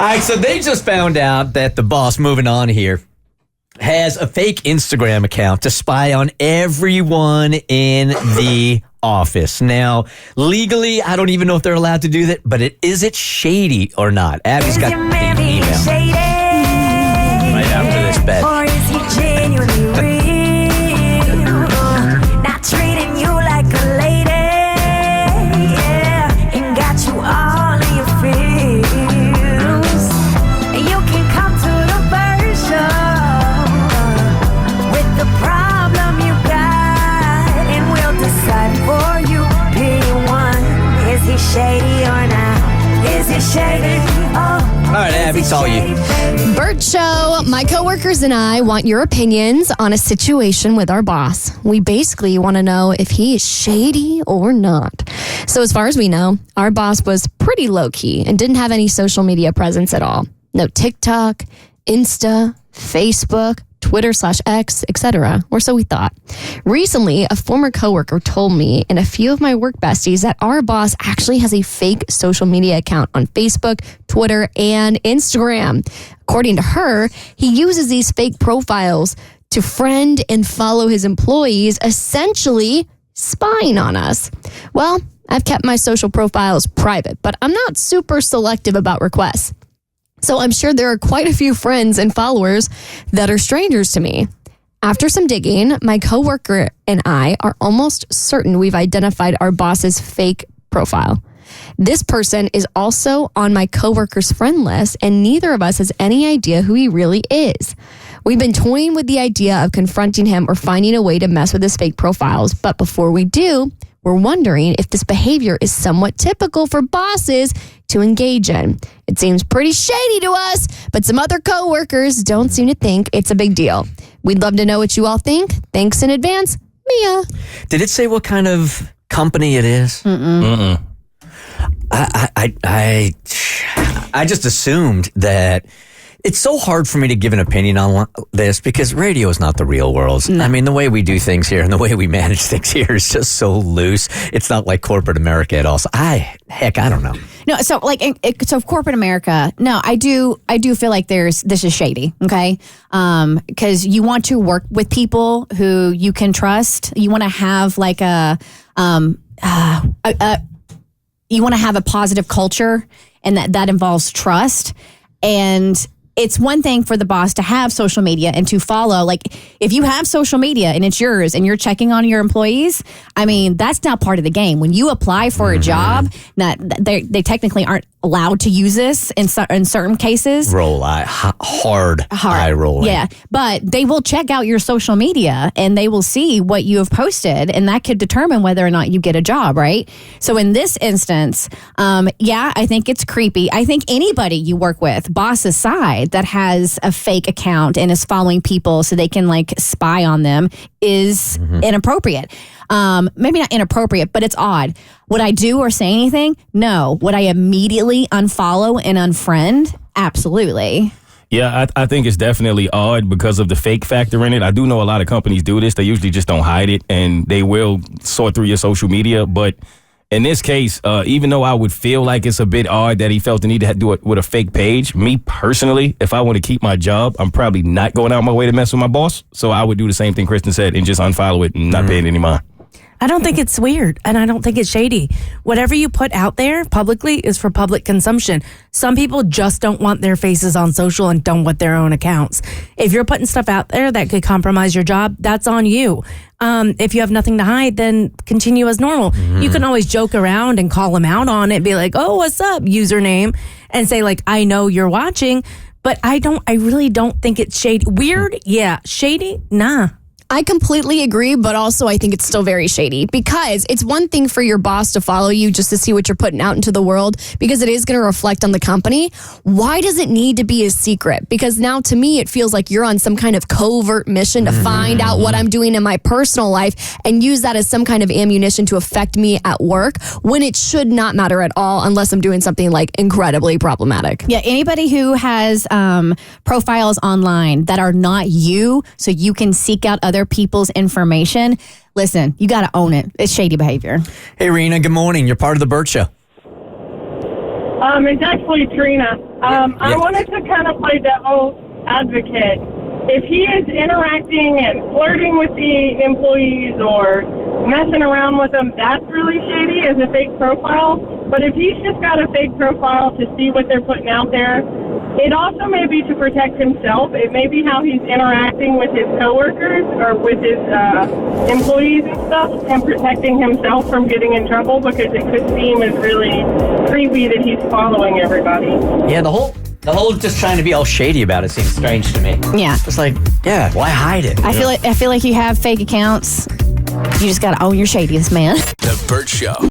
right, so they just found out that the boss, moving on here, has a fake Instagram account to spy on everyone in the office. Now, legally, I don't even know if they're allowed to do that, but is it shady or not? Abby's got the email. Right after this bet. Or is he genuinely real? Not treating you like a lady, yeah, and got you all in your feels. You can come to the Bert Show with the problem you got, and we'll decide for you. P1, is he shady or not? Is he shady? Oh. All right, Abby, it's all you. Bert Show, my coworkers and I want your opinions on a situation with our boss. We basically want to know if he is shady or not. So as far as we know, our boss was pretty low-key and didn't have any social media presence at all. No TikTok, Insta, Facebook, Twitter/X, etc., or so we thought. Recently, a former coworker told me and a few of my work besties that our boss actually has a fake social media account on Facebook, Twitter, and Instagram. According to her, he uses these fake profiles to friend and follow his employees, essentially spying on us. Well, I've kept my social profiles private, but I'm not super selective about requests. So I'm sure there are quite a few friends and followers that are strangers to me. After some digging, my coworker and I are almost certain we've identified our boss's fake profile. This person is also on my coworker's friend list, and neither of us has any idea who he really is. We've been toying with the idea of confronting him or finding a way to mess with his fake profiles, but before we do, we're wondering if this behavior is somewhat typical for bosses to engage in. It seems pretty shady to us, but some other coworkers don't seem to think it's a big deal. We'd love to know what you all think. Thanks in advance, Mia. Did it say what kind of company it is? Mm-mm. I just assumed that. It's so hard for me to give an opinion on this because radio is not the real world. No. I mean, the way we do things here and the way we manage things here is just so loose. It's not like corporate America at all. So I don't know. No, so so corporate America. No, I do feel like this is shady. Okay, because you want to work with people who you can trust. You want to have like you want to have a positive culture, and that involves trust. And it's one thing for the boss to have social media and to follow. Like, if you have social media and it's yours and you're checking on your employees, I mean, that's not part of the game. When you apply for a job, they technically aren't allowed to use this in certain cases. Hard eye rolling. Yeah, but they will check out your social media and they will see what you have posted, and that could determine whether or not you get a job, right? So in this instance, I think it's creepy. I think anybody you work with, boss aside, that has a fake account and is following people so they can like spy on them is inappropriate. Maybe not inappropriate, but it's odd. Would I do or say anything? No. Would I immediately unfollow and unfriend? Absolutely. Yeah, I think it's definitely odd because of the fake factor in it. I do know a lot of companies do this. They usually just don't hide it, and they will sort through your social media. But in this case, even though I would feel like it's a bit odd that he felt the need to do it with a fake page, me personally, if I want to keep my job, I'm probably not going out my way to mess with my boss. So I would do the same thing Kristen said and just unfollow it and not pay it any mind. I don't think it's weird, and I don't think it's shady. Whatever you put out there publicly is for public consumption. Some people just don't want their faces on social and don't want their own accounts. If you're putting stuff out there that could compromise your job, that's on you. If you have nothing to hide, then continue as normal. You can always joke around and call them out on it, be like, oh, what's up, username, and say, like, I know you're watching, but I really don't think it's shady. Weird? Yeah. Shady? Nah. I completely agree, but also I think it's still very shady because it's one thing for your boss to follow you just to see what you're putting out into the world because it is going to reflect on the company. Why does it need to be a secret? Because now to me, it feels like you're on some kind of covert mission to find out what I'm doing in my personal life and use that as some kind of ammunition to affect me at work when it should not matter at all unless I'm doing something like incredibly problematic. Yeah, anybody who has profiles online that are not you, so you can seek out other people's information, listen, you got to own it. It's shady behavior. Hey, Rena, good morning. You're part of the Bert Show. It's actually Trina. I wanted to kind of play devil's advocate. If he is interacting and flirting with the employees or messing around with them, that's really shady as a fake profile. But if he's just got a fake profile to see what they're putting out there, it also may be to protect himself. It may be how he's interacting with his coworkers or with his employees and stuff, and protecting himself from getting in trouble, because it could seem as really creepy that he's following everybody. Yeah, the whole just trying to be all shady about it seems strange to me. Yeah. It's like, yeah, why hide it? I feel like you have fake accounts. You just got to own your shadiness, man. The Bert Show.